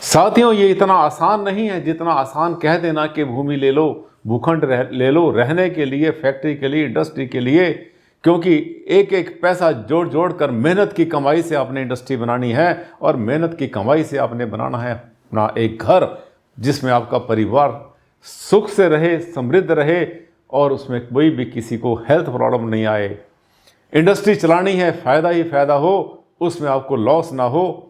साथियों, ये इतना आसान नहीं है जितना आसान कह देना कि भूमि ले लो, भूखंड ले लो रहने के लिए, फैक्ट्री के लिए, इंडस्ट्री के लिए। क्योंकि एक एक पैसा जोड़ जोड़ कर मेहनत की कमाई से आपने इंडस्ट्री बनानी है और मेहनत की कमाई से आपने बनाना है अपना एक घर जिसमें आपका परिवार सुख से रहे, समृद्ध रहे और उसमें कोई भी किसी को हेल्थ प्रॉब्लम नहीं आए। इंडस्ट्री चलानी है, फ़ायदा ही फ़ायदा हो, उसमें आपको लॉस ना हो।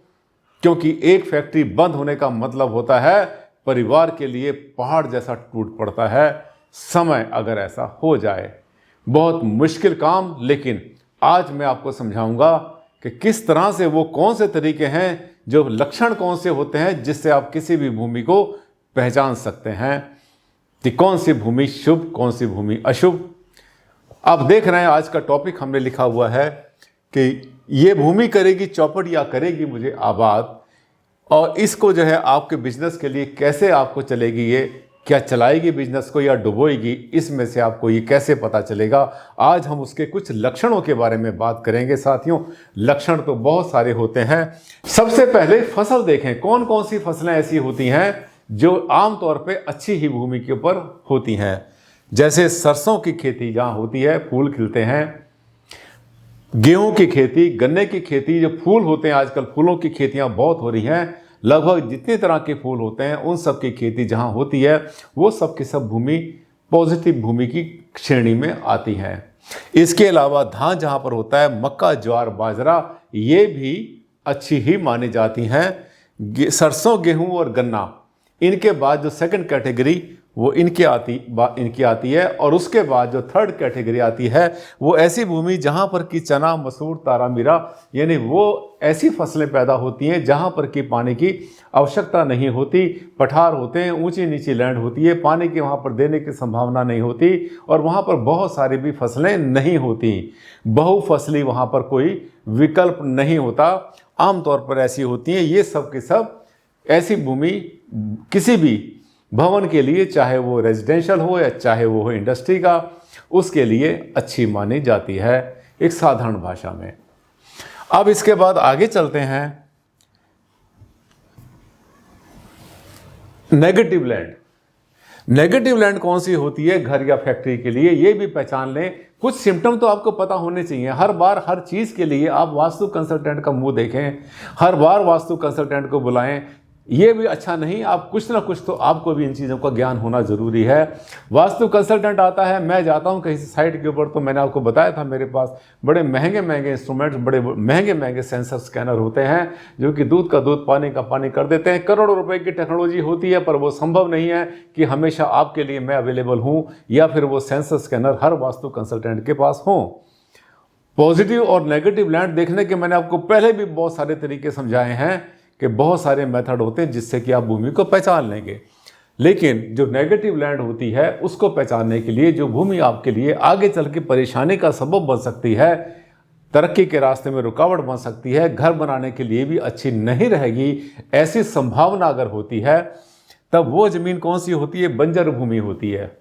क्योंकि एक फैक्ट्री बंद होने का मतलब होता है परिवार के लिए पहाड़ जैसा टूट पड़ता है समय अगर ऐसा हो जाए। बहुत मुश्किल काम, लेकिन आज मैं आपको समझाऊंगा कि किस तरह से वो कौन से तरीके हैं, जो लक्षण कौन से होते हैं जिससे आप किसी भी भूमि को पहचान सकते हैं कि कौन सी भूमि शुभ, कौन सी भूमि अशुभ। आप देख रहे हैं आज का टॉपिक हमने लिखा हुआ है कि ये भूमि करेगी चौपट या करेगी मुझे आबाद। और इसको जो है आपके बिजनेस के लिए कैसे आपको चलेगी, ये क्या चलाएगी बिजनेस को या डुबोएगी, इसमें से आपको ये कैसे पता चलेगा। आज हम उसके कुछ लक्षणों के बारे में बात करेंगे। साथियों, लक्षण तो बहुत सारे होते हैं। सबसे पहले फसल देखें, कौन कौन सी फसलें ऐसी होती हैं जो आमतौर पर अच्छी ही भूमि के ऊपर होती हैं। जैसे सरसों की खेती जहाँ होती है, फूल खिलते हैं, गेहूं की खेती, गन्ने की खेती, जो फूल होते हैं आजकल फूलों की खेतियां बहुत हो रही हैं। लगभग जितने तरह के फूल होते हैं उन सब की खेती जहां होती है वो सब की सब भूमि पॉजिटिव भूमि की श्रेणी में आती है। इसके अलावा धान जहां पर होता है, मक्का, ज्वार, बाजरा, ये भी अच्छी ही मानी जाती हैं। सरसों, गेहूँ और गन्ना, इनके बाद जो सेकंड कैटेगरी वो इनकी आती है। और उसके बाद जो थर्ड कैटेगरी आती है वो ऐसी भूमि जहाँ पर कि चना, मसूर, तारा मीरा, यानी वो ऐसी फसलें पैदा होती हैं जहाँ पर कि पानी की आवश्यकता नहीं होती। पठार होते हैं, ऊंची नीची लैंड होती है, पानी की वहाँ पर देने की संभावना नहीं होती और वहाँ पर बहुत सारी भी फसलें नहीं होती। बहुफसली वहाँ पर कोई विकल्प नहीं होता, आमतौर पर ऐसी होती हैं। ये सब के सब ऐसी भूमि किसी भी भवन के लिए, चाहे वो रेजिडेंशियल हो या चाहे वो हो इंडस्ट्री का, उसके लिए अच्छी मानी जाती है एक साधारण भाषा में। अब इसके बाद आगे चलते हैं। Negative land. नेगेटिव लैंड कौन सी होती है घर या फैक्ट्री के लिए, ये भी पहचान लें। कुछ सिम्टम तो आपको पता होने चाहिए। हर बार हर चीज़ के लिए आप वास्तु कंसल्टेंट का मुंह देखें, हर बार वास्तु कंसल्टेंट को बुलाएं, ये भी अच्छा नहीं। आप कुछ ना कुछ तो आपको भी इन चीज़ों का ज्ञान होना ज़रूरी है। वास्तु कंसल्टेंट आता है, मैं जाता हूँ कहीं साइट के ऊपर, तो मैंने आपको बताया था मेरे पास बड़े महंगे महंगे इंस्ट्रूमेंट्स, बड़े महंगे महंगे सेंसर स्कैनर होते हैं जो कि दूध का दूध, पानी का पानी कर देते हैं। करोड़ों रुपए की टेक्नोलॉजी होती है, पर वो संभव नहीं है कि हमेशा आपके लिए मैं अवेलेबल हूँ या फिर वो सेंसर स्कैनर हर वास्तु कंसल्टेंट के पास हों। पॉजिटिव और नेगेटिव लैंड देखने के मैंने आपको पहले भी बहुत सारे तरीके समझाए हैं कि बहुत सारे मेथड होते हैं जिससे कि आप भूमि को पहचान लेंगे। लेकिन जो नेगेटिव लैंड होती है उसको पहचानने के लिए, जो भूमि आपके लिए आगे चल के परेशानी का सबब बन सकती है, तरक्की के रास्ते में रुकावट बन सकती है, घर बनाने के लिए भी अच्छी नहीं रहेगी, ऐसी संभावना अगर होती है, तब वो ज़मीन कौन सी होती है? बंजर भूमि होती है।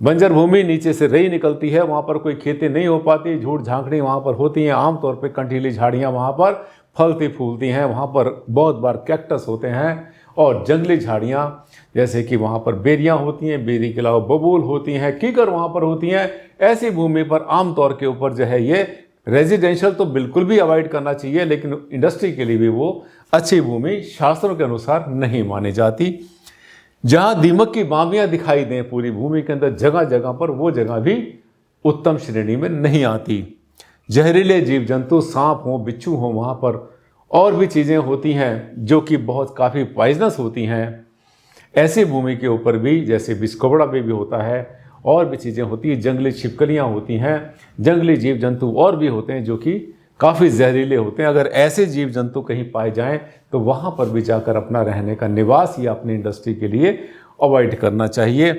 बंजर भूमि, नीचे से रई निकलती है, वहाँ पर कोई खेती नहीं हो पाती, झूठ झांकड़ी वहाँ पर होती हैं। आमतौर पर कंटीली झाड़ियाँ वहाँ पर फलती फूलती हैं, वहाँ पर बहुत बार कैक्टस होते हैं और जंगली झाड़ियाँ, जैसे कि वहाँ पर बेरियाँ होती हैं, बेरी के अलावा बबूल होती हैं, कीकर वहाँ पर होती हैं। ऐसी भूमि पर आमतौर के ऊपर जो है ये रेजिडेंशियल तो बिल्कुल भी अवॉइड करना चाहिए, लेकिन इंडस्ट्री के लिए भी वो अच्छी भूमि शास्त्रों के अनुसार नहीं मानी जाती। जहाँ दीमक की बामियाँ दिखाई दें पूरी भूमि के अंदर जगह जगह पर, वो जगह भी उत्तम श्रेणी में नहीं आती। जहरीले जीव जंतु, सांप हो, बिच्छू हो, वहाँ पर और भी चीज़ें होती हैं जो कि बहुत काफ़ी पॉइजनस होती हैं। ऐसी भूमि के ऊपर भी, जैसे बिस्कोबड़ा भी होता है, और भी चीज़ें होती हैं, जंगली छिपकलियाँ होती हैं, जंगली जीव जंतु और भी होते हैं जो कि काफ़ी जहरीले होते हैं। अगर ऐसे जीव जंतु कहीं पाए जाएं तो वहाँ पर भी जाकर अपना रहने का निवास या अपनी इंडस्ट्री के लिए अवॉइड करना चाहिए।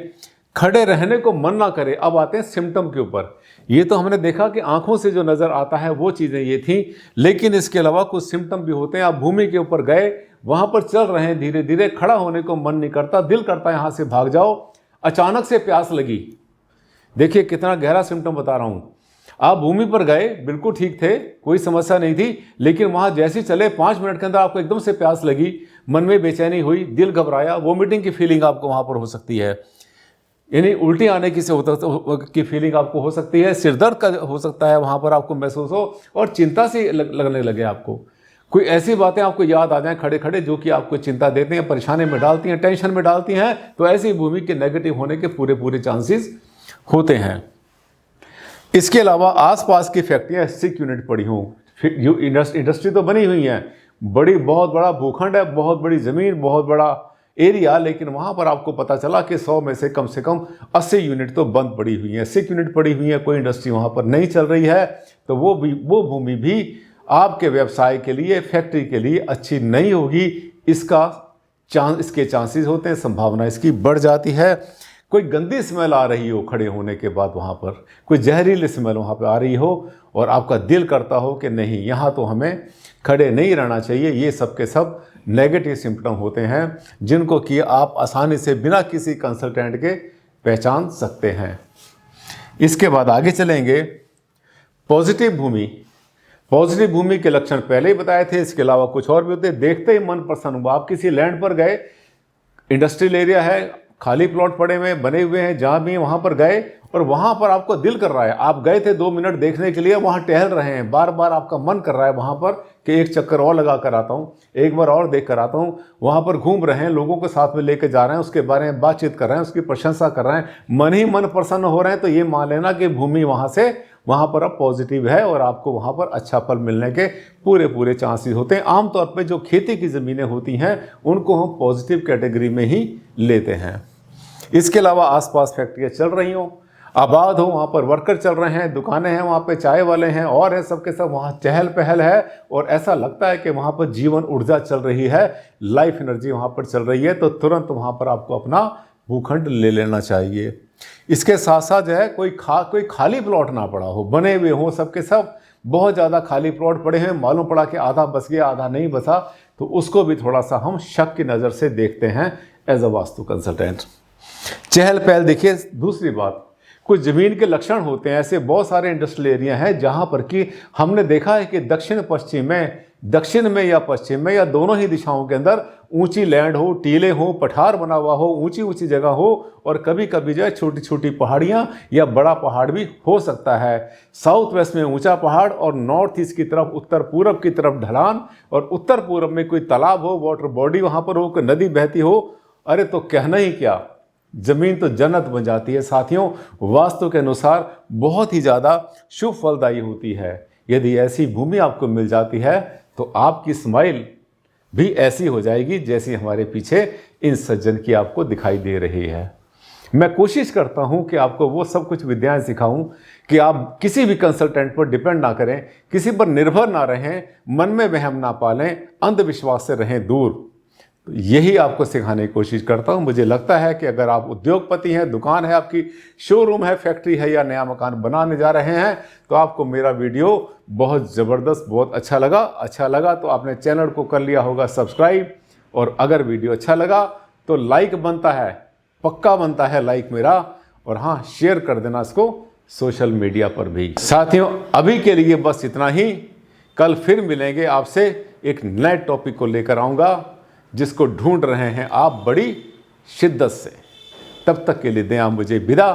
खड़े रहने को मन ना करे। अब आते हैं सिम्टम के ऊपर। ये तो हमने देखा कि आंखों से जो नज़र आता है वो चीज़ें ये थी, लेकिन इसके अलावा कुछ सिम्टम भी होते हैं। आप भूमि के ऊपर गए, वहाँ पर चल रहे हैं, धीरे धीरे खड़ा होने को मन नहीं करता, दिल करता है यहाँ से भाग जाओ। अचानक से प्यास लगी, देखिए कितना गहरा सिम्टम बता रहा हूँ। आप भूमि पर गए, बिल्कुल ठीक थे, कोई समस्या नहीं थी, लेकिन वहां जैसे चले 5 मिनट के अंदर आपको एकदम से प्यास लगी, मन में बेचैनी हुई, दिल घबराया, वोमिटिंग की फीलिंग आपको वहां पर हो सकती है, यानी उल्टी आने की फीलिंग आपको हो सकती है, सिरदर्द का हो सकता है वहां पर आपको महसूस हो, और चिंता सी लगने लगे आपको। कोई ऐसी बातें आपको याद आ जाएं खड़े खड़े जो कि आपको चिंता देते हैं, परेशानी में डालती हैं, टेंशन में डालती हैं, तो ऐसी भूमि के नेगेटिव होने के पूरे चांसेस होते हैं। इसके अलावा आसपास की फैक्ट्रियां सिक यूनिट पड़ी हों, इंडस्ट्री तो बनी हुई है, बहुत बड़ा भूखंड है, बहुत बड़ी ज़मीन, बहुत बड़ा एरिया, लेकिन वहाँ पर आपको पता चला कि 100 में से कम 80 यूनिट तो बंद पड़ी हुई हैं, सिक यूनिट पड़ी हुई है, कोई इंडस्ट्री वहाँ पर नहीं चल रही है, तो वो भूमि भी आपके व्यवसाय के लिए, फैक्ट्री के लिए अच्छी नहीं होगी। इसके चांसेस होते हैं, संभावना इसकी बढ़ जाती है। कोई गंदी स्मेल आ रही हो खड़े होने के बाद, वहाँ पर कोई जहरीली स्मेल वहाँ पर आ रही हो और आपका दिल करता हो कि नहीं, यहाँ तो हमें खड़े नहीं रहना चाहिए, ये सब के सब नेगेटिव सिम्टम होते हैं जिनको कि आप आसानी से बिना किसी कंसल्टेंट के पहचान सकते हैं। इसके बाद आगे चलेंगे। पॉजिटिव भूमि के लक्षण पहले ही बताए थे, इसके अलावा कुछ और भी होते हैं। देखते ही मन प्रसन्न हुआ, आप किसी लैंड पर गए, इंडस्ट्रियल एरिया है, खाली प्लॉट पड़े हुए बने हुए हैं, जहाँ भी वहाँ पर गए और वहाँ पर आपको दिल कर रहा है, आप गए थे 2 मिनट देखने के लिए, वहाँ टहल रहे हैं, बार बार आपका मन कर रहा है वहाँ पर कि एक चक्कर और लगा कर आता हूँ, एक बार और देख कर आता हूँ। वहाँ पर घूम रहे हैं, लोगों को साथ में लेकर जा रहे हैं, उसके बारे में बातचीत कर रहे हैं, उसकी प्रशंसा कर रहे हैं, मन ही मन प्रसन्न हो रहे हैं, तो ये मान लेना कि भूमि वहाँ पर अब पॉजिटिव है और आपको वहाँ पर अच्छा फल मिलने के पूरे चांसेस होते हैं। आमतौर पर जो खेती की ज़मीनें होती हैं उनको हम पॉजिटिव कैटेगरी में ही लेते हैं। इसके अलावा आसपास फैक्ट्रियाँ चल रही हों, आबाद हो, वहाँ पर वर्कर चल रहे हैं, दुकानें हैं, वहाँ पे चाय वाले हैं और हैं, सबके सब वहाँ चहल पहल है और ऐसा लगता है कि वहाँ पर जीवन ऊर्जा चल रही है, लाइफ एनर्जी वहाँ पर चल रही है, तो तुरंत वहाँ पर आपको अपना भूखंड ले लेना चाहिए। इसके साथ साथ जो है कोई खाली प्लॉट ना पड़ा हो, बने हुए हों सबके सब, बहुत ज़्यादा खाली प्लॉट पड़े हैं, मालूम पड़ा कि आधा बस गया आधा नहीं बसा, तो उसको भी थोड़ा सा हम शक की नज़र से देखते हैं एज अ वास्तु कंसल्टेंट। चहल पहल देखिए। दूसरी बात, कुछ ज़मीन के लक्षण होते हैं, ऐसे बहुत सारे इंडस्ट्रियल एरिया हैं जहाँ पर कि हमने देखा है कि दक्षिण में या पश्चिम में या दोनों ही दिशाओं के अंदर ऊंची लैंड हो, टीले हो, पठार बना हुआ हो, ऊंची जगह हो और कभी कभी जो है छोटी छोटी पहाड़ियाँ या बड़ा पहाड़ भी हो सकता है। साउथ वेस्ट में ऊंचा पहाड़ और नॉर्थ ईस्ट की तरफ, उत्तर पूर्व की तरफ ढलान, और उत्तर पूर्व में कोई तालाब हो, वाटर बॉडी वहाँ पर हो, कोई नदी बहती हो, अरे तो कहना ही क्या, जमीन तो जन्नत बन जाती है। साथियों, वास्तु के अनुसार बहुत ही ज़्यादा शुभ फलदायी होती है। यदि ऐसी भूमि आपको मिल जाती है तो आपकी स्माइल भी ऐसी हो जाएगी जैसी हमारे पीछे इन सज्जन की आपको दिखाई दे रही है। मैं कोशिश करता हूं कि आपको वो सब कुछ विद्याएं सिखाऊं कि आप किसी भी कंसल्टेंट पर डिपेंड ना करें, किसी पर निर्भर ना रहें, मन में वहम ना पालें, अंधविश्वास से रहें दूर। यही आपको सिखाने की कोशिश करता हूं। मुझे लगता है कि अगर आप उद्योगपति हैं, दुकान है आपकी, शोरूम है, फैक्ट्री है या नया मकान बनाने जा रहे हैं, तो आपको मेरा वीडियो बहुत ज़बरदस्त, बहुत अच्छा लगा तो आपने चैनल को कर लिया होगा सब्सक्राइब, और अगर वीडियो अच्छा लगा तो लाइक बनता है, पक्का बनता है लाइक मेरा, और हाँ, शेयर कर देना इसको सोशल मीडिया पर भी। साथियों, अभी के लिए बस इतना ही। कल फिर मिलेंगे आपसे, एक नए टॉपिक को लेकर आऊँगा जिसको ढूंढ रहे हैं आप बड़ी शिद्दत से। तब तक के लिए दें आप मुझे विदा।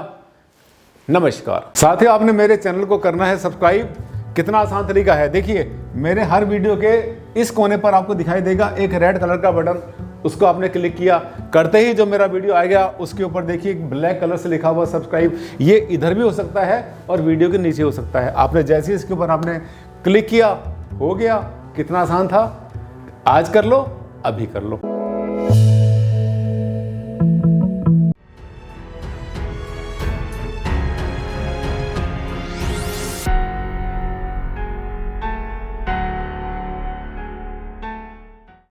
नमस्कार। साथियों, आपने मेरे चैनल को करना है सब्सक्राइब। कितना आसान तरीका है, देखिए मेरे हर वीडियो के इस कोने पर आपको दिखाई देगा एक रेड कलर का बटन, उसको आपने क्लिक किया, करते ही जो मेरा वीडियो आएगा उसके ऊपर देखिए ब्लैक कलर से लिखा हुआ सब्सक्राइब। ये इधर भी हो सकता है और वीडियो के नीचे हो सकता है। आपने जैसे इसके ऊपर आपने क्लिक किया, हो गया। कितना आसान था, आज कर लो, अभी कर लो।